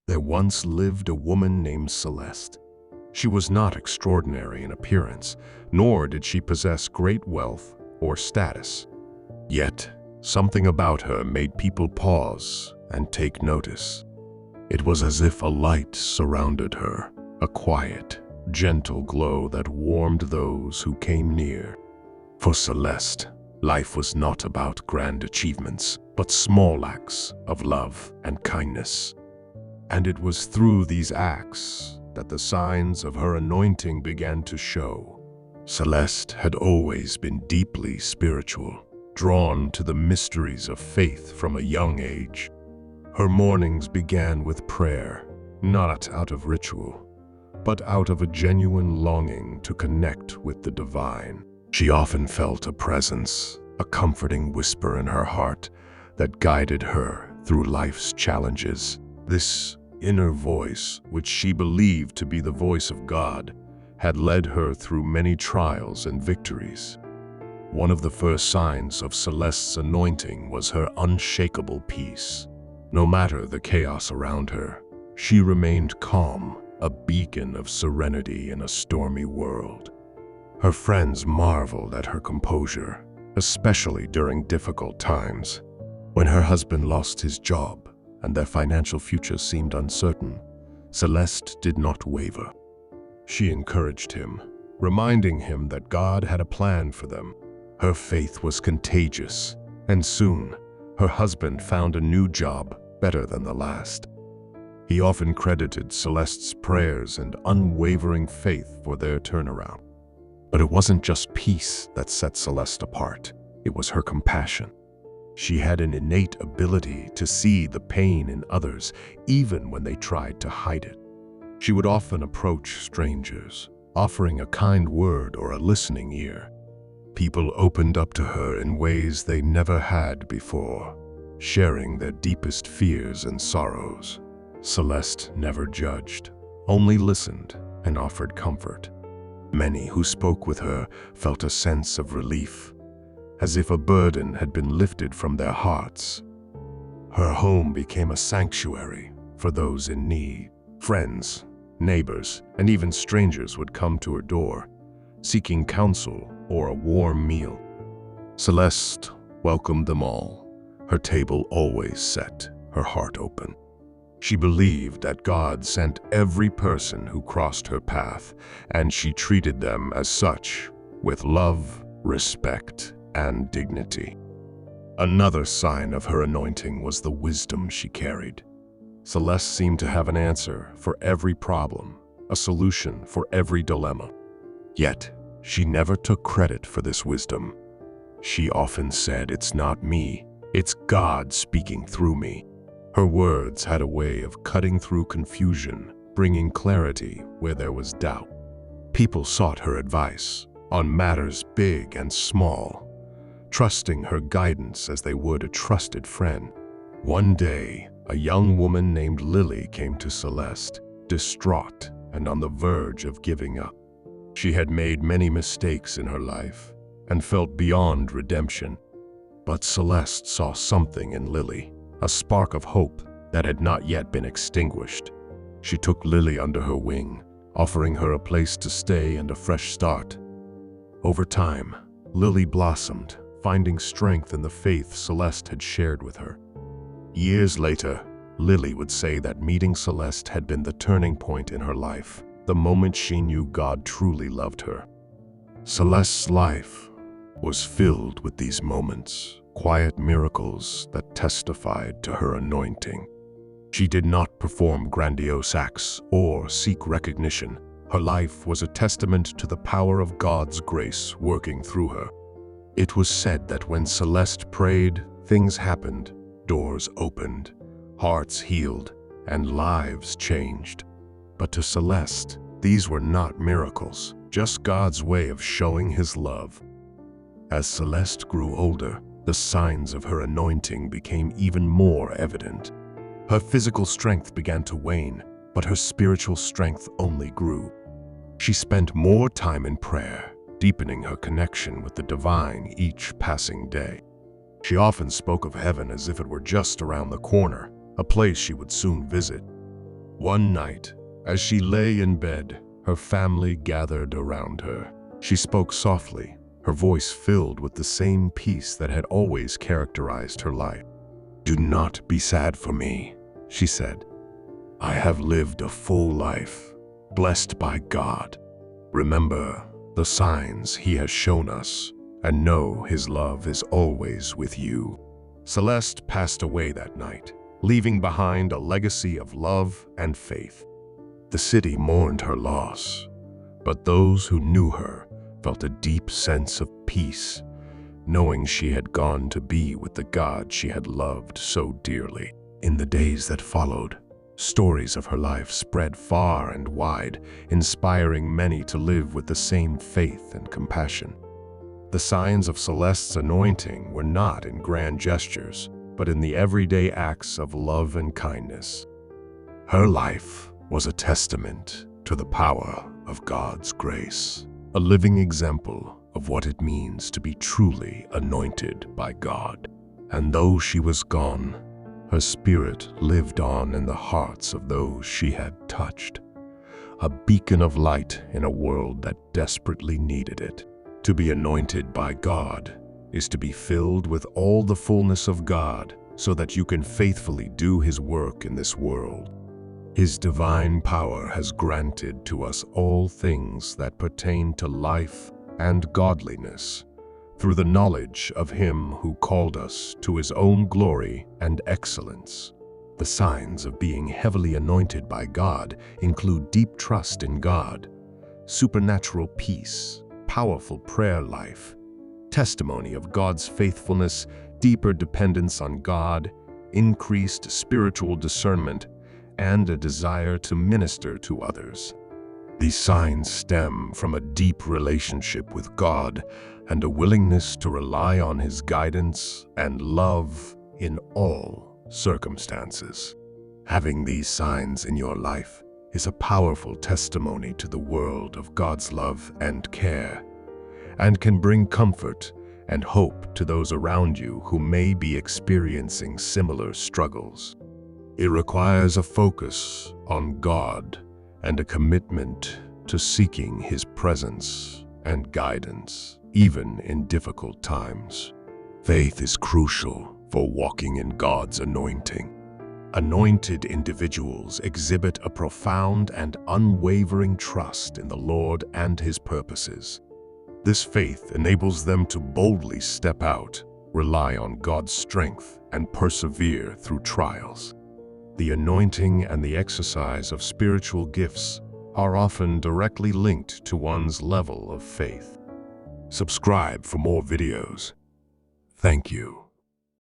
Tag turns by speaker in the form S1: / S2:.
S1: There once lived a woman named Celeste. She was not extraordinary in appearance, nor did she possess great wealth or status. Yet, something about her made people pause and take notice. It was as if a light surrounded her, a quiet, gentle glow that warmed those who came near. For Celeste, life was not about grand achievements, but small acts of love and kindness. And it was through these acts that the signs of her anointing began to show. Celeste had always been deeply spiritual, drawn to the mysteries of faith from a young age. Her mornings began with prayer, not out of ritual, but out of a genuine longing to connect with the divine. She often felt a presence, a comforting whisper in her heart that guided her through life's challenges. This inner voice, which she believed to be the voice of God, had led her through many trials and victories. One of the first signs of Celeste's anointing was her unshakable peace. No matter the chaos around her, she remained calm, a beacon of serenity in a stormy world. Her friends marveled at her composure, especially during difficult times. When her husband lost his job and their financial future seemed uncertain, Celeste did not waver. She encouraged him, reminding him that God had a plan for them. Her faith was contagious, and soon, her husband found a new job better than the last. He often credited Celeste's prayers and unwavering faith for their turnaround. But it wasn't just peace that set Celeste apart, it was her compassion. She had an innate ability to see the pain in others, even when they tried to hide it. She would often approach strangers, offering a kind word or a listening ear. People opened up to her in ways they never had before, sharing their deepest fears and sorrows. Celeste never judged, only listened and offered comfort. Many who spoke with her felt a sense of relief, as if a burden had been lifted from their hearts. Her home became a sanctuary for those in need. Friends, neighbors, and even strangers would come to her door, seeking counsel or a warm meal. Celeste welcomed them all, her table always set, her heart open. She believed that God sent every person who crossed her path, and she treated them as such, with love, respect, and dignity. Another sign of her anointing was the wisdom she carried. Celeste seemed to have an answer for every problem, a solution for every dilemma. Yet, she never took credit for this wisdom. She often said, "It's not me, it's God speaking through me." Her words had a way of cutting through confusion, bringing clarity where there was doubt. People sought her advice on matters big and small, trusting her guidance as they would a trusted friend. One day, a young woman named Lily came to Celeste, distraught and on the verge of giving up. She had made many mistakes in her life and felt beyond redemption. But Celeste saw something in Lily, a spark of hope that had not yet been extinguished. She took Lily under her wing, offering her a place to stay and a fresh start. Over time, Lily blossomed, finding strength in the faith Celeste had shared with her. Years later, Lily would say that meeting Celeste had been the turning point in her life, the moment she knew God truly loved her. Celeste's life was filled with these moments, quiet miracles that testified to her anointing. She did not perform grandiose acts or seek recognition. Her life was a testament to the power of God's grace working through her. It was said that when Celeste prayed, things happened, doors opened, hearts healed, and lives changed. But to Celeste, these were not miracles, just God's way of showing His love. As Celeste grew older, the signs of her anointing became even more evident. Her physical strength began to wane, but her spiritual strength only grew. She spent more time in prayer, deepening her connection with the divine each passing day. She often spoke of heaven as if it were just around the corner, a place she would soon visit. One night, as she lay in bed, her family gathered around her. She spoke softly, her voice filled with the same peace that had always characterized her life. "Do not be sad for me," she said. "I have lived a full life, blessed by God. Remember the signs He has shown us, and know His love is always with you." Celeste passed away that night, leaving behind a legacy of love and faith. The city mourned her loss, but those who knew her felt a deep sense of peace, knowing she had gone to be with the God she had loved so dearly. In the days that followed, stories of her life spread far and wide, inspiring many to live with the same faith and compassion. The signs of Celeste's anointing were not in grand gestures, but in the everyday acts of love and kindness. Her life was a testament to the power of God's grace, a living example of what it means to be truly anointed by God. And though she was gone, her spirit lived on in the hearts of those she had touched, a beacon of light in a world that desperately needed it. To be anointed by God is to be filled with all the fullness of God so that you can faithfully do His work in this world. His divine power has granted to us all things that pertain to life and godliness through the knowledge of Him who called us to His own glory and excellence. The signs of being heavily anointed by God include deep trust in God, supernatural peace, powerful prayer life, testimony of God's faithfulness, deeper dependence on God, increased spiritual discernment, and a desire to minister to others. These signs stem from a deep relationship with God and a willingness to rely on His guidance and love in all circumstances. Having these signs in your life is a powerful testimony to the world of God's love and care, and can bring comfort and hope to those around you who may be experiencing similar struggles. It requires a focus on God and a commitment to seeking His presence and guidance, even in difficult times. Faith is crucial for walking in God's anointing. Anointed individuals exhibit a profound and unwavering trust in the Lord and His purposes. This faith enables them to boldly step out, rely on God's strength, and persevere through trials. The anointing and the exercise of spiritual gifts are often directly linked to one's level of faith. Subscribe for more videos. Thank you.